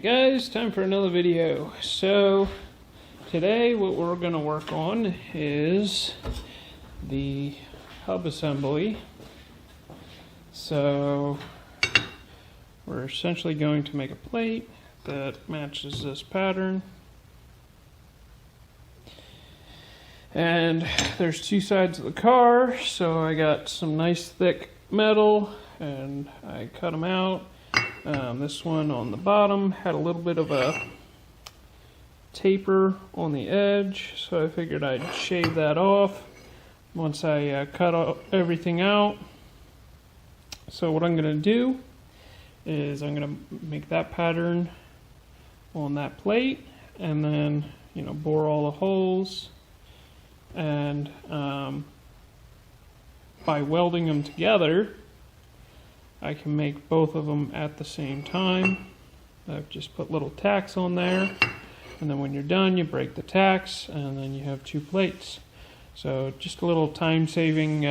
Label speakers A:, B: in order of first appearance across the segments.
A: Guys, time for another video. So today what we're going to work on is the hub assembly. So we're essentially going to make a plate that matches this pattern, and there's two sides of the car, so I got some nice thick metal and I cut them out. This one on the bottom had a little bit of a taper on the edge, so I figured I'd shave that off once I cut everything out. So what I'm going to do is I'm going to make that pattern on that plate, and then bore all the holes, and by welding them together I can make both of them at the same time. I've just put little tacks on there, and then when you're done you break the tacks and then you have two plates. So just a little time-saving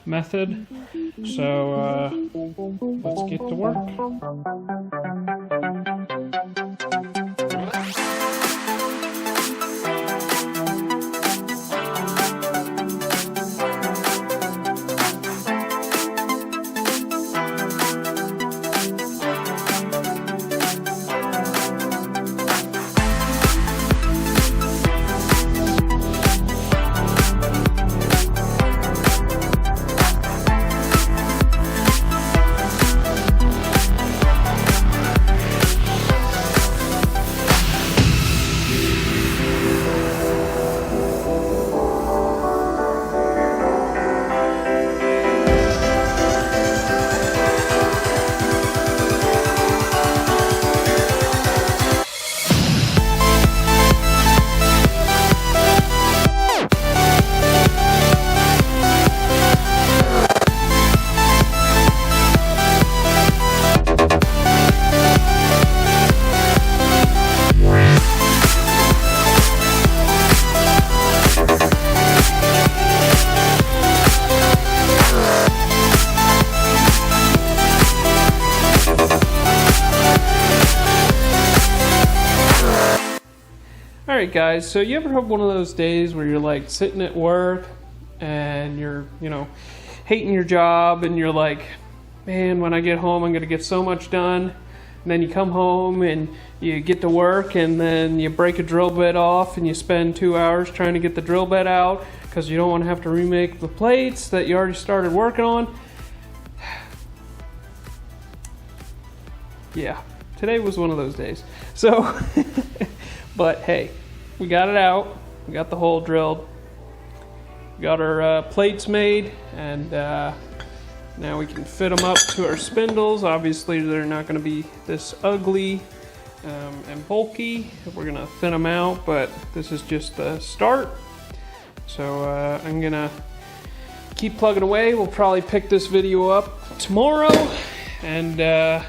A: method. So let's get to work. Alright guys, so you ever have one of those days where you're like sitting at work and you're, hating your job, and you're like, man, when I get home I'm going to get so much done, and then you come home and you get to work and then you break a drill bit off and you spend 2 hours trying to get the drill bit out because you don't want to have to remake the plates that you already started working on? Yeah, today was one of those days. So, but hey, we got it out, we got the hole drilled, we got our plates made, and now we can fit them up to our spindles. Obviously they're not going to be this ugly and bulky. We're going to thin them out, but this is just the start. So I'm going to keep plugging away. We'll probably pick this video up tomorrow, and yeah,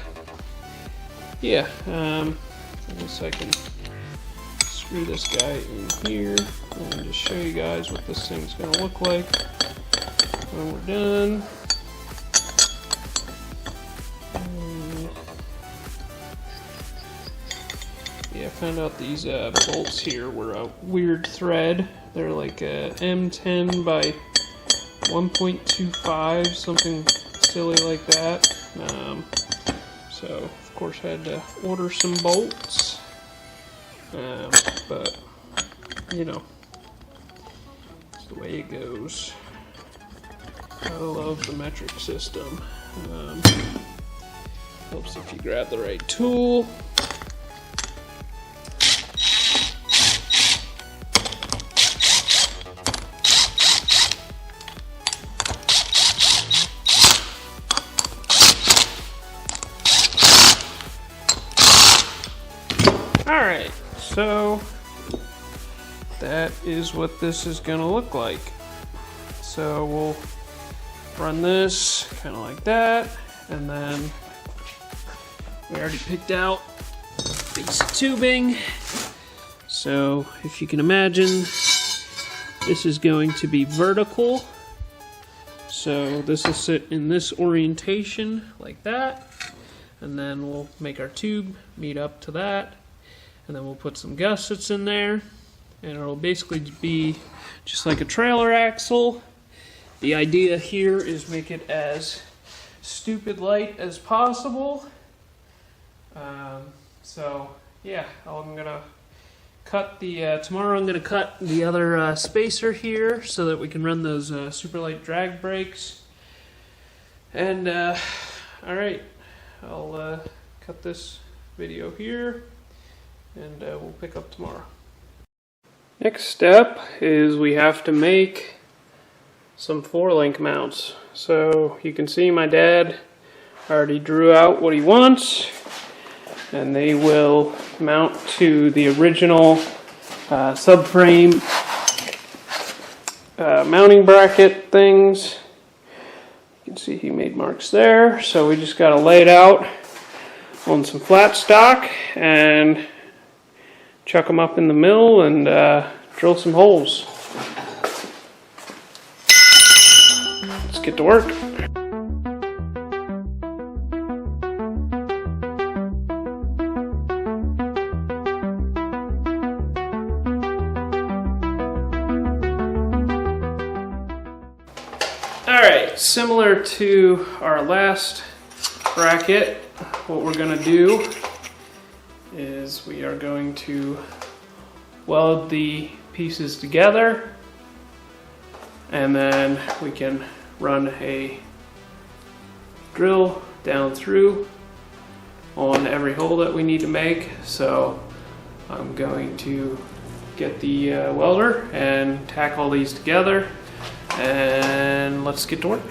A: I guess I can screw this guy in here and just show you guys what this thing's going to look like when we're done. Yeah, I found out these bolts here were a weird thread. They're like a M10 by 1.25, something silly like that. So of course I had to order some bolts. But it's the way it goes. I love the metric system. Helps if you grab the right tool. Alright, so that is what this is gonna look like. So we'll run this kind of like that, and then we already picked out a piece of tubing. So if you can imagine, this is going to be vertical. So this will sit in this orientation like that. And then we'll make our tube meet up to that. And then we'll put some gussets in there. And it'll basically be just like a trailer axle. The idea here is make it as stupid light as possible. So yeah, I'm gonna cut the, tomorrow I'm gonna cut the other spacer here so that we can run those super light drag brakes. And alright, I'll cut this video here and we'll pick up tomorrow. Next step is we have to make some 4-link mounts. So you can see my dad already drew out what he wants, and they will mount to the original subframe mounting bracket things. You can see he made marks there, so we just got to lay it out on some flat stock and chuck them up in the mill and drill some holes. Let's get to work. Alright, similar to our last bracket, what we're going to do is we are going to weld the pieces together, and then we can run a drill down through on every hole that we need to make. So I'm going to get the welder and tack all these together, and let's get to work.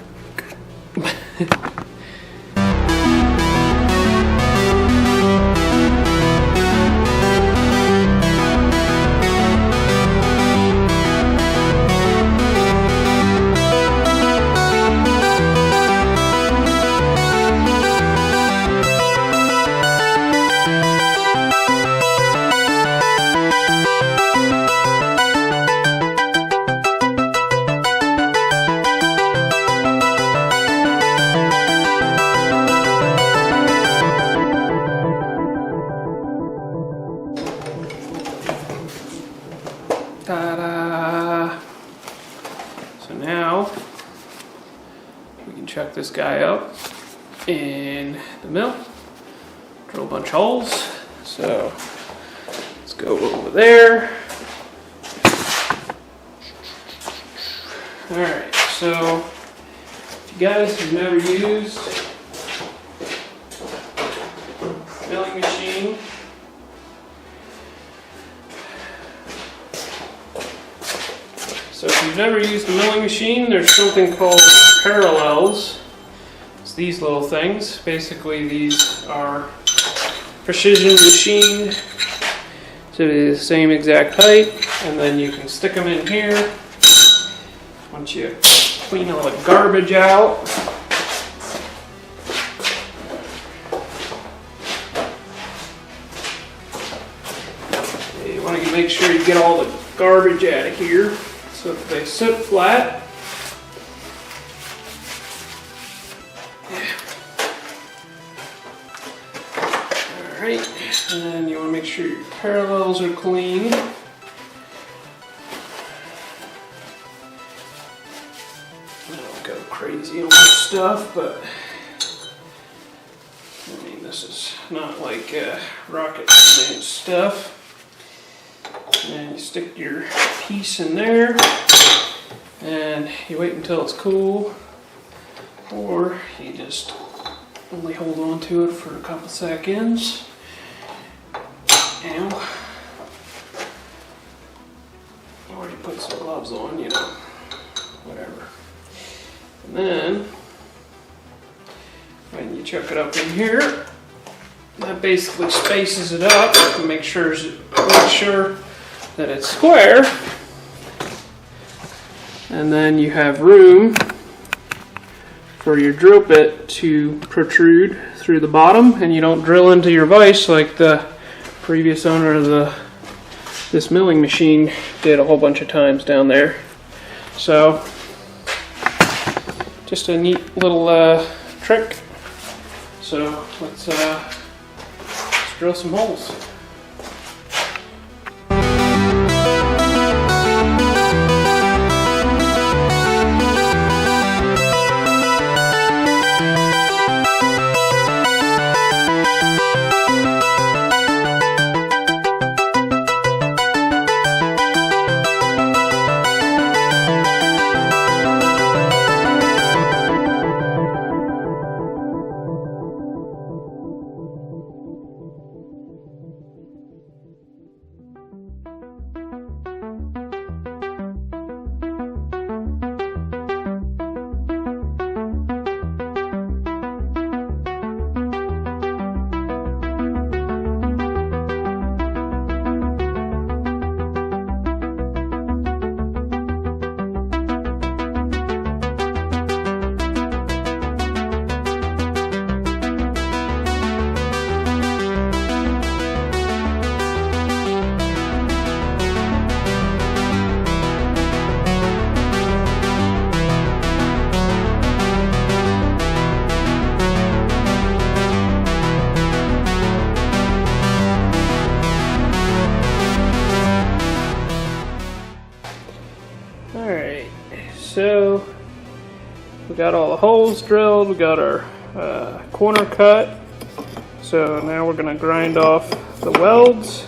A: Ta-da! So now we can chuck this guy up in the mill, drill a bunch of holes. So let's go over there. Alright, so if you guys have never used a milling machine, so if you've never used a milling machine, there's something called parallels. It's these little things. Basically, these are precision machined to the same exact height, and then you can stick them in here. Once you clean all the garbage out, you want to make sure you get all the garbage out of here. So if they sit flat, alright, and then you want to make sure your parallels are clean. I don't go crazy on this stuff, but I mean, this is not like rocket science stuff. And you stick your piece in there, and you wait until it's cool, or you just only hold on to it for a couple seconds. Ow. Or you put some gloves on, you know, whatever. And then when you chuck it up in here, that basically spaces it up and make sure that it's square, and then you have room for your drill bit to protrude through the bottom, and you don't drill into your vise like the previous owner of this milling machine did a whole bunch of times down there. So just a neat little trick. So let's drill some holes. So we got all the holes drilled, we got our corner cut. So now we're going to grind off the welds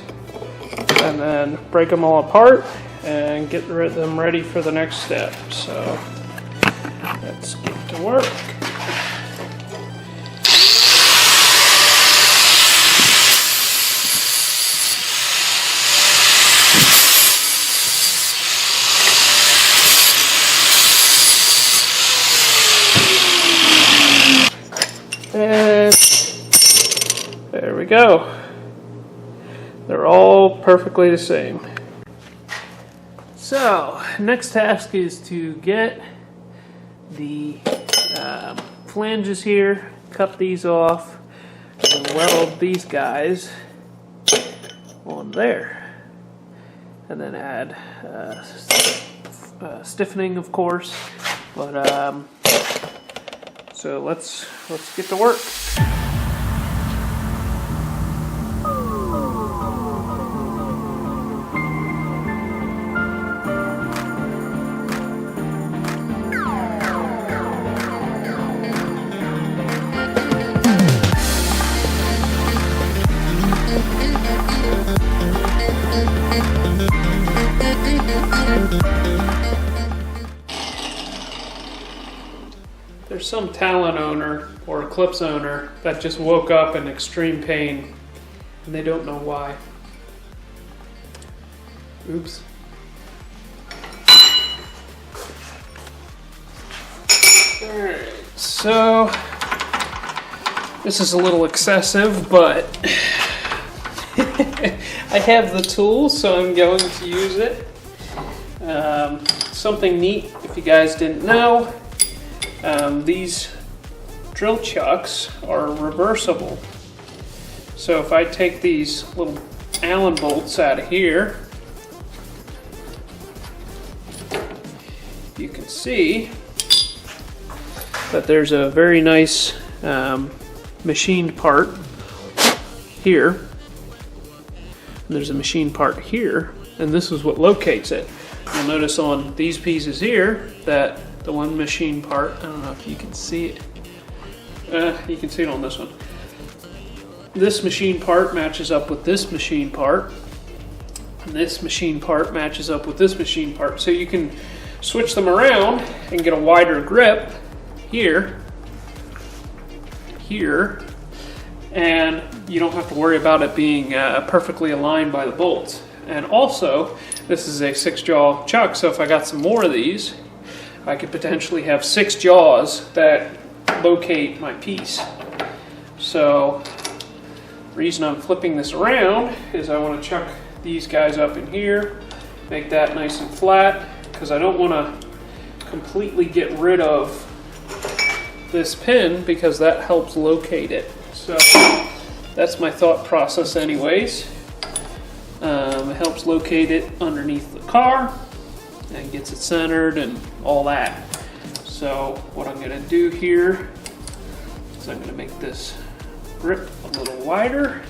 A: and then break them all apart and get them ready for the next step. So let's get to work. And there we go. They're all perfectly the same. So, next task is to get the flanges here, cut these off, and weld these guys on there. And then add stiffening, of course. But so let's get to work. There's some Talon owner or Eclipse owner that just woke up in extreme pain and they don't know why. Oops. Alright, so this is a little excessive, but I have the tools, so I'm going to use it. Something neat, if you guys didn't know, these drill chucks are reversible. So if I take these little Allen bolts out of here, you can see that there's a very nice machined part here. And there's a machined part here, and this is what locates it. You'll notice on these pieces here that the one machine part, I don't know if you can see it. You can see it on this one. This machine part matches up with this machine part. And this machine part matches up with this machine part. So you can switch them around and get a wider grip here, here, and you don't have to worry about it being perfectly aligned by the bolts. And also, this is a 6-jaw chuck, so if I got some more of these, I could potentially have 6 jaws that locate my piece. So, the reason I'm flipping this around is I want to chuck these guys up in here, make that nice and flat, because I don't want to completely get rid of this pin because that helps locate it. So that's my thought process anyways. It helps locate it underneath the car and gets it centered and all that. So what I'm going to do here is I'm going to make this grip a little wider.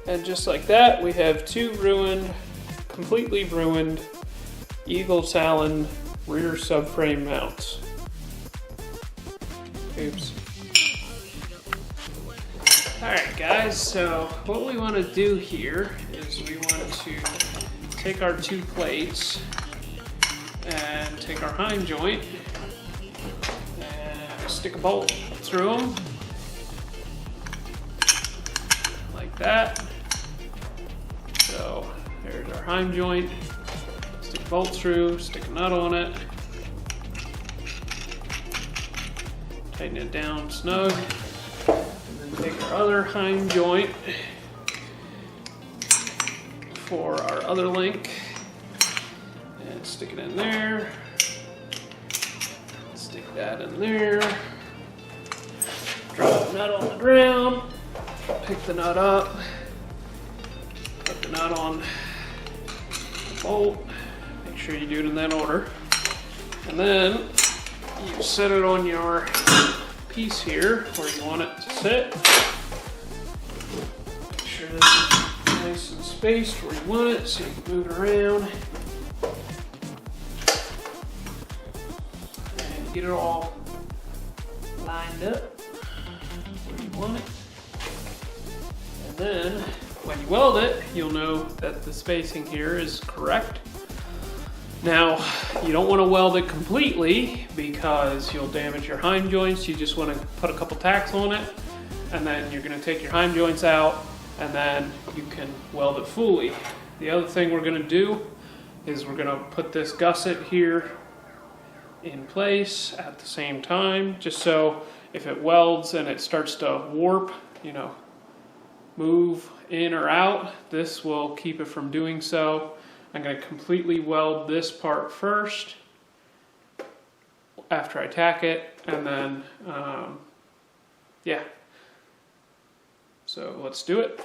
A: And just like that, we have two completely ruined Eagle Talon rear subframe mounts. Oops. Alright guys, so what we want to do here is we want to take our two plates and take our hind joint and stick a bolt through them like that. So there's our hind joint, stick a bolt through, stick a nut on it, tighten it down snug, and then take our other hind joint for our other link and stick it in there, stick that in there, drop the nut on the ground, pick the nut up, put the nut on the bolt, make sure you do it in that order, and then you set it on your piece here where you want it to sit. Make sure this is nice and spaced where you want it so you can move it around and get it all lined up where you want it. And then when you weld it, you'll know that the spacing here is correct. Now, you don't want to weld it completely because you'll damage your hind joints. You just want to put a couple tacks on it, and then you're going to take your hind joints out, and then you can weld it fully. The other thing we're going to do is we're going to put this gusset here in place at the same time, just so if it welds and it starts to warp, move in or out, this will keep it from doing so. I'm going to completely weld this part first after I tack it, and then, yeah. So let's do it.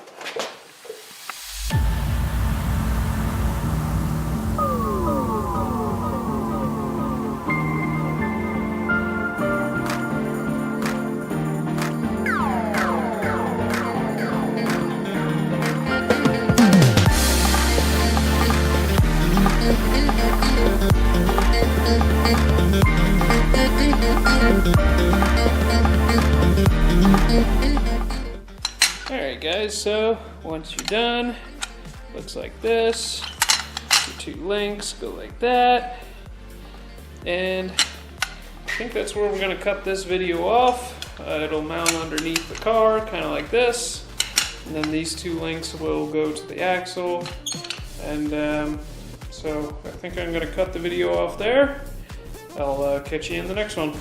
A: Alright guys, so once you're done, looks like this. Your two links go like that. And I think that's where we're going to cut this video off. It'll mount underneath the car, kind of like this. And then these two links will go to the axle. And so I think I'm going to cut the video off there. I'll catch you in the next one.